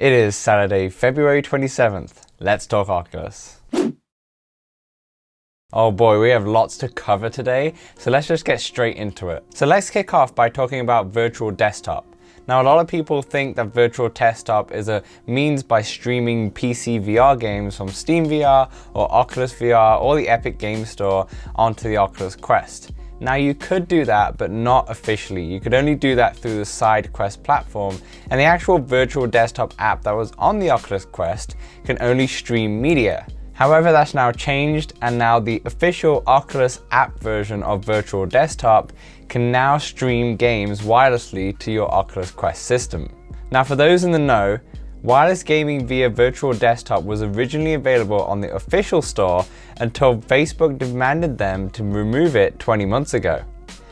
It is Saturday, February 27th. Let's talk Oculus. Oh boy, we have lots to cover today, so let's just get straight into it. So let's kick off by talking about virtual desktop. Now, a lot of people think that virtual desktop is a means by streaming PC VR games from Steam VR or Oculus VR or the Epic Game Store onto the Oculus Quest. Now, you could do that, but not officially. You could only do that through the side Quest platform, and the actual virtual desktop app that was on the Oculus Quest can only stream media. However, that's now changed, and now the official Oculus app version of virtual desktop can now stream games wirelessly to your Oculus Quest system. Now, for those in the know, wireless gaming via virtual desktop was originally available on the official store until Facebook demanded them to remove it 20 months ago.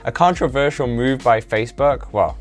A controversial move by Facebook. Well,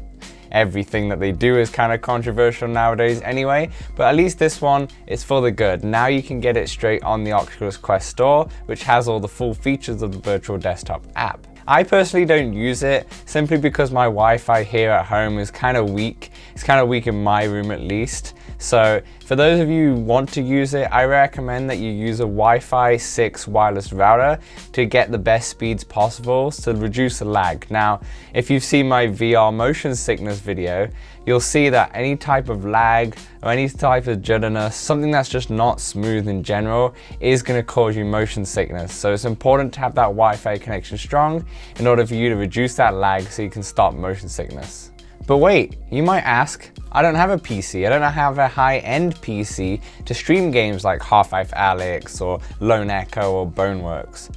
everything that they do is kind of controversial nowadays anyway, but at least this one is for the good. Now you can get it straight on the Oculus Quest store, which has all the full features of the virtual desktop app. I personally don't use it simply because my Wi-Fi here at home is kind of weak. It's kind of weak in my room at least. So for those of you who want to use it, I recommend that you use a Wi-Fi 6 wireless router to get the best speeds possible to reduce the lag. Now, if you've seen my VR motion sickness video, you'll see that any type of lag or any type of jitteriness, something that's just not smooth in general, is going to cause you motion sickness. So it's important to have that Wi-Fi connection strong in order for you to reduce that lag so you can stop motion sickness. But wait, you might ask, I don't have a PC, I don't have a high-end PC to stream games like Half-Life Alyx or Lone Echo or Boneworks.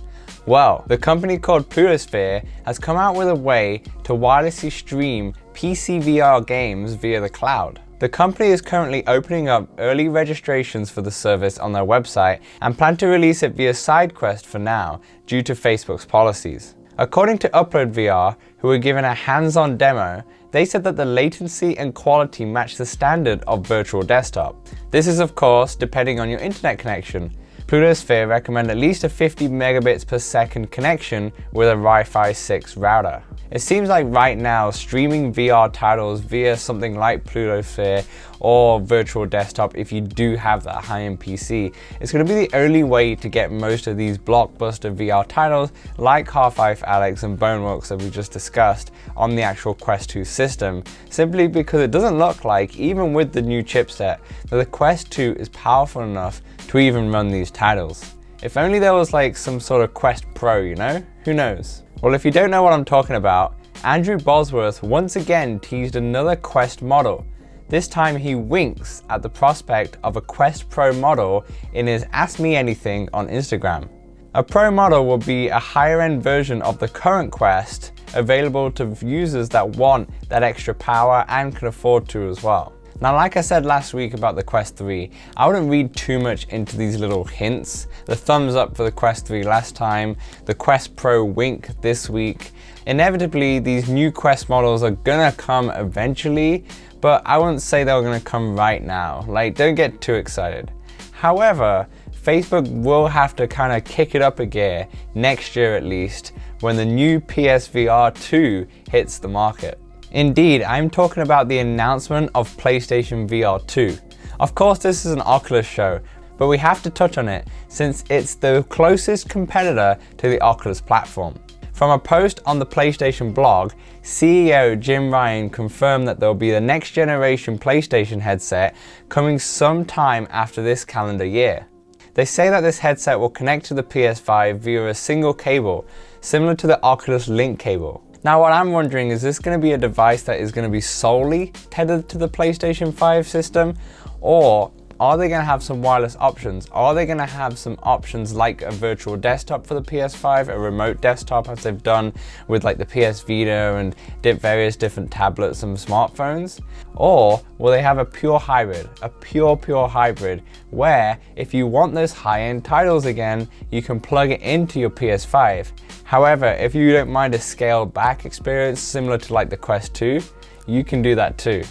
Well, the company called PlutoSphere has come out with a way to wirelessly stream PC VR games via the cloud. The company is currently opening up early registrations for the service on their website and plan to release it via SideQuest for now, due to Facebook's policies. According to Upload VR, who were given a hands-on demo, they said that the latency and quality match the standard of virtual desktop. This is, of course, depending on your internet connection. PlutoSphere recommend at least a 50 megabits per second connection with a Wi-Fi 6 router. It seems like right now, streaming VR titles via something like PlutoSphere or virtual desktop, if you do have that high-end PC, it's going to be the only way to get most of these blockbuster VR titles like Half-Life Alyx and Boneworks that we just discussed on the actual Quest 2 system, simply because it doesn't look like, even with the new chipset, that the Quest 2 is powerful enough to even run these titles. If only there was like some sort of Quest Pro, you know? Who knows? Well, if you don't know what I'm talking about, Andrew Bosworth once again teased another Quest model. This time he winks at the prospect of a Quest Pro model in his Ask Me Anything on Instagram. A Pro model will be a higher end version of the current Quest, available to users that want that extra power and can afford to as well. Now, like I said last week about the Quest 3, I wouldn't read too much into these little hints. The thumbs up for the Quest 3 last time, the Quest Pro wink this week. Inevitably, these new Quest models are gonna come eventually, but I wouldn't say they're gonna come right now. Like, don't get too excited. However, Facebook will have to kind of kick it up a gear next year at least, when the new PSVR 2 hits the market. Indeed, I'm talking about the announcement of PlayStation VR 2. Of course, this is an Oculus show, but we have to touch on it since it's the closest competitor to the Oculus platform. From a post on the PlayStation blog, CEO Jim Ryan confirmed that there will be the next generation PlayStation headset coming sometime after this calendar year. They say that this headset will connect to the PS5 via a single cable, similar to the Oculus Link cable. Now, what I'm wondering, is this going to be a device that is going to be solely tethered to the PlayStation 5 system, or are they going to have some wireless options? Are they going to have some options like a virtual desktop for the PS5, a remote desktop as they've done with like the PS Vita and various different tablets and smartphones? Or will they have a pure hybrid, a pure hybrid, where if you want those high-end titles again, you can plug it into your PS5. However, if you don't mind a scaled back experience similar to like the Quest 2, you can do that too.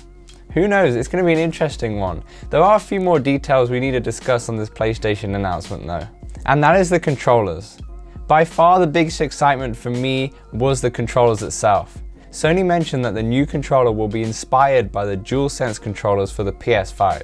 Who knows, it's going to be an interesting one. There are a few more details we need to discuss on this PlayStation announcement though. And that is the controllers. By far the biggest excitement for me was the controllers itself. Sony mentioned that the new controller will be inspired by the DualSense controllers for the PS5.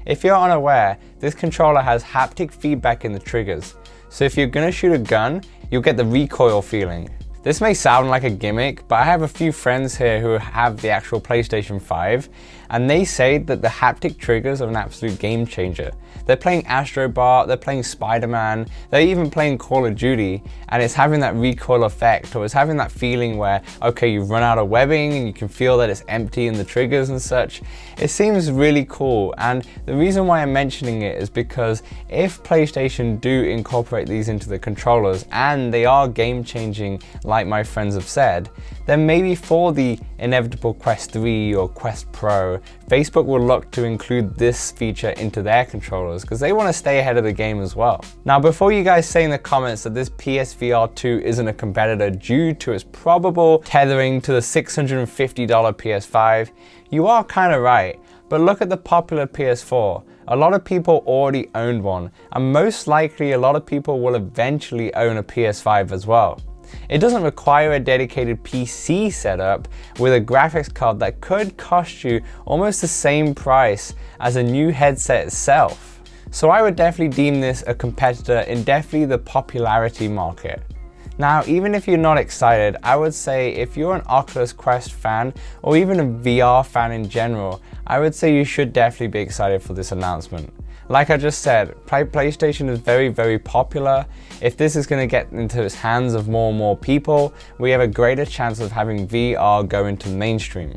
If you're unaware, this controller has haptic feedback in the triggers, so if you're gonna shoot a gun, you'll get the recoil feeling. This may sound like a gimmick, but I have a few friends here who have the actual PlayStation 5, and they say that the haptic triggers are an absolute game changer. They're playing Astro Bot, they're playing Spider-Man, they're even playing Call of Duty, and it's having that recoil effect, or it's having that feeling where, okay, you've run out of webbing and you can feel that it's empty in the triggers and such. It seems really cool, and the reason why I'm mentioning it is because if PlayStation do incorporate these into the controllers, and they are game changing like my friends have said, then maybe for the inevitable Quest 3 or Quest Pro, Facebook will look to include this feature into their controllers because they want to stay ahead of the game as well. Now, before you guys say in the comments that this PSVR 2 isn't a competitor due to its probable tethering to the $650 PS5, you are kind of right. But look at the popular PS4. A lot of people already owned one, and most likely a lot of people will eventually own a PS5 as well. It doesn't require a dedicated PC setup with a graphics card that could cost you almost the same price as a new headset itself. So I would definitely deem this a competitor in definitely the popularity market. Now, even if you're not excited, I would say if you're an Oculus Quest fan or even a VR fan in general, I would say you should definitely be excited for this announcement. Like I just said, PlayStation is very, very popular. If this is going to get into its hands of more and more people, we have a greater chance of having VR go into mainstream.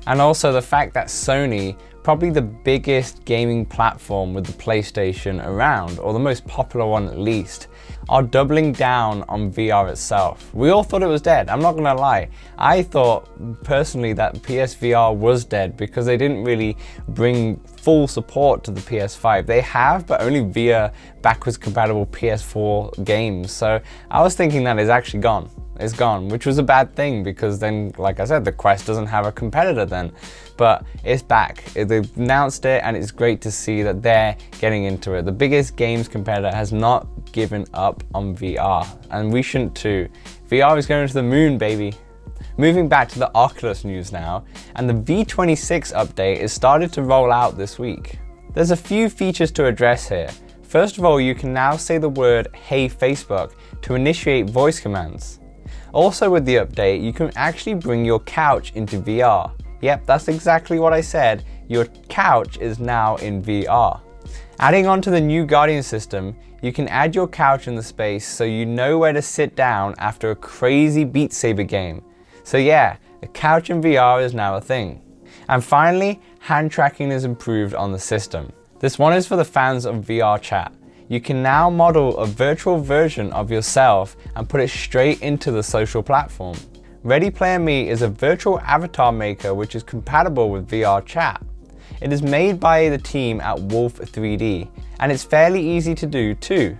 And also the fact that Sony, probably the biggest gaming platform with the PlayStation around, or the most popular one at least, are doubling down on VR itself. We all thought it was dead, I'm not gonna lie. I thought personally that PSVR was dead because they didn't really bring full support to the PS5. They have, but only via backwards compatible PS4 games. So I was thinking that it's actually gone. It's gone, which was a bad thing because then, like I said, the Quest doesn't have a competitor then. But it's back. They've announced it and it's great to see that they're getting into it. The biggest games competitor has not given up on VR, and we shouldn't too. VR is going to the moon, baby. Moving back to the Oculus news now, and the v26 update is started to roll out this week. There's a few features to address here. First of all, you can now say the word "Hey Facebook" to initiate voice commands. Also with the update, you can actually bring your couch into VR. Yep, that's exactly what I said. Your couch is now in VR. Adding on to the new Guardian system, you can add your couch in the space so you know where to sit down after a crazy Beat Saber game. So yeah, a couch in VR is now a thing. And finally, hand tracking is improved on the system. This one is for the fans of VR chat. You can now model a virtual version of yourself and put it straight into the social platform. Ready Player Me is a virtual avatar maker which is compatible with VR chat. It is made by the team at Wolf 3D, and it's fairly easy to do too.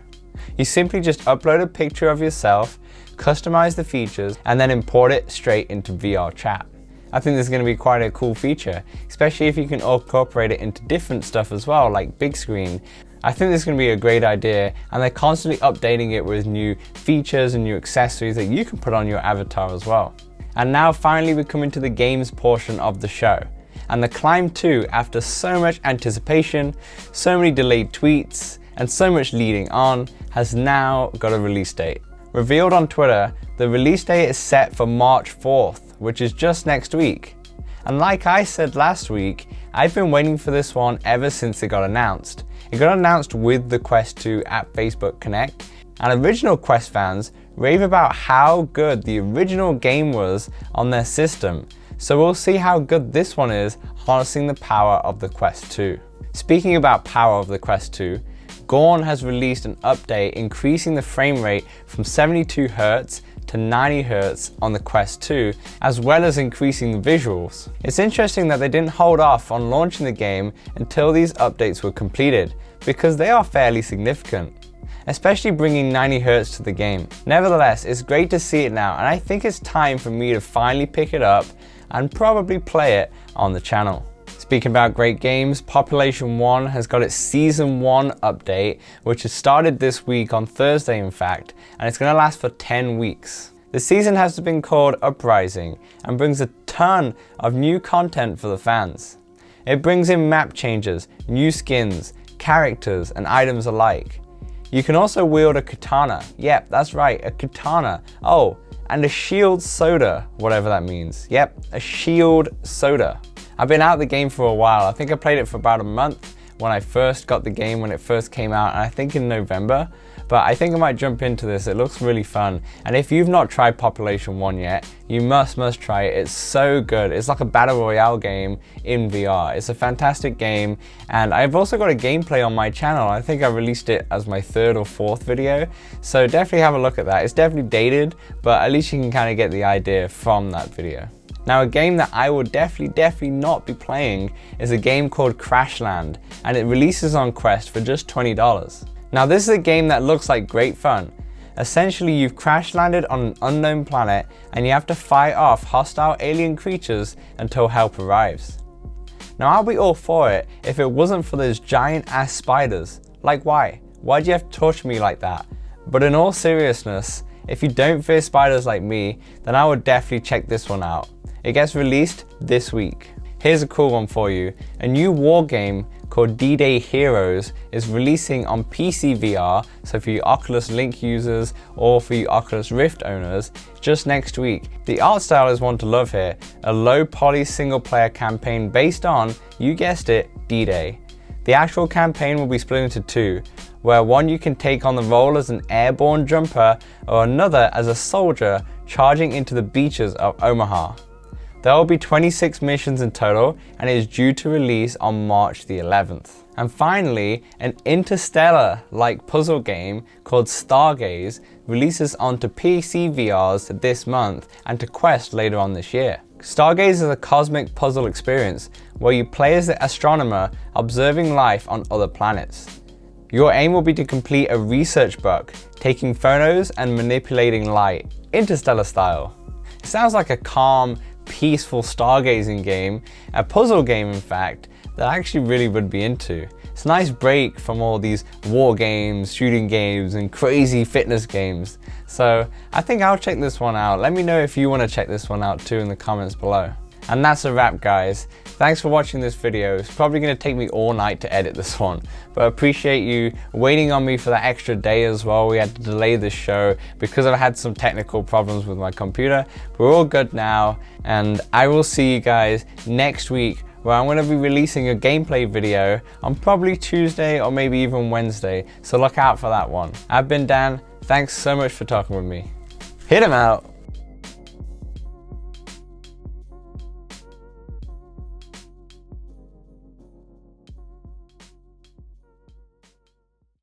You simply just upload a picture of yourself, customize the features, and then import it straight into VR chat. I think this is going to be quite a cool feature, especially if you can incorporate it into different stuff as well, like big screen. I think this is going to be a great idea, and they're constantly updating it with new features and new accessories that you can put on your avatar as well. And now finally we come into the games portion of the show. And The Climb 2, after so much anticipation, so many delayed tweets, and so much leading on, has now got a release date. Revealed on Twitter, the release date is set for March 4th, which is just next week. And like I said last week, I've been waiting for this one ever since it got announced. It got announced with the Quest 2 at Facebook Connect, and original Quest fans rave about how good the original game was on their system. So we'll see how good this one is, harnessing the power of the Quest 2. Speaking about power of the Quest 2, Gorn has released an update increasing the frame rate from 72Hz to 90Hz on the Quest 2, as well as increasing the visuals. It's interesting that they didn't hold off on launching the game until these updates were completed, because they are fairly significant, especially bringing 90Hz to the game. Nevertheless, it's great to see it now, and I think it's time for me to finally pick it up and probably play it on the channel. Speaking about great games, Population 1 has got its Season 1 update, which has started this week on Thursday in fact, and it's going to last for 10 weeks. The season has been called Uprising and brings a ton of new content for the fans. It brings in map changes, new skins, characters, and items alike. You can also wield a katana. Yep, that's right, a katana. Oh, and a shield soda, whatever that means. Yep, a shield soda. I've been out of the game for a while. I think I played it for about a month when I first got the game, when it first came out, and I think in November. But I think I might jump into this. It looks really fun. And if you've not tried Population 1 yet, you must try it. It's so good. It's like a battle royale game in VR. It's a fantastic game. And I've also got a gameplay on my channel. I think I released it as my 3rd or 4th video. So definitely have a look at that. It's definitely dated, but at least you can kind of get the idea from that video. Now, a game that I will definitely not be playing is a game called Crashland, and it releases on Quest for just $20. Now, this is a game that looks like great fun. Essentially, you've crash landed on an unknown planet and you have to fight off hostile alien creatures until help arrives. Now, I'll be all for it if it wasn't for those giant ass spiders. Like, why? Why'd you have to torture me like that? But in all seriousness, if you don't fear spiders like me, then I would definitely check this one out. It gets released this week. Here's a cool one for you. A new war game called D-Day Heroes is releasing on PSVR, so for you Oculus Link users or for you Oculus Rift owners, just next week. The art style is one to love here, a low poly single player campaign based on, you guessed it, D-Day. The actual campaign will be split into two, where one you can take on the role as an airborne jumper or another as a soldier charging into the beaches of Omaha. There will be 26 missions in total and it is due to release on March the 11th. And finally, an interstellar-like puzzle game called Stargaze releases onto PC VRs this month and to Quest later on this year. Stargaze is a cosmic puzzle experience where you play as the astronomer observing life on other planets. Your aim will be to complete a research book, taking photos and manipulating light, interstellar style. It sounds like a calm, peaceful stargazing game, a puzzle game in fact, that I actually really would be into. It's a nice break from all these war games, shooting games, and crazy fitness games. So I think I'll check this one out. Let me know if you want to check this one out too in the comments below. And that's a wrap, guys. Thanks for watching this video. It's probably going to take me all night to edit this one, but I appreciate you waiting on me for that extra day as well. We had to delay this show because I've had some technical problems with my computer. We're all good now, and I will see you guys next week, where I'm going to be releasing a gameplay video on probably Tuesday or maybe even Wednesday, so look out for that one. I've been Dan. Thanks so much for talking with me. Hit 'em out.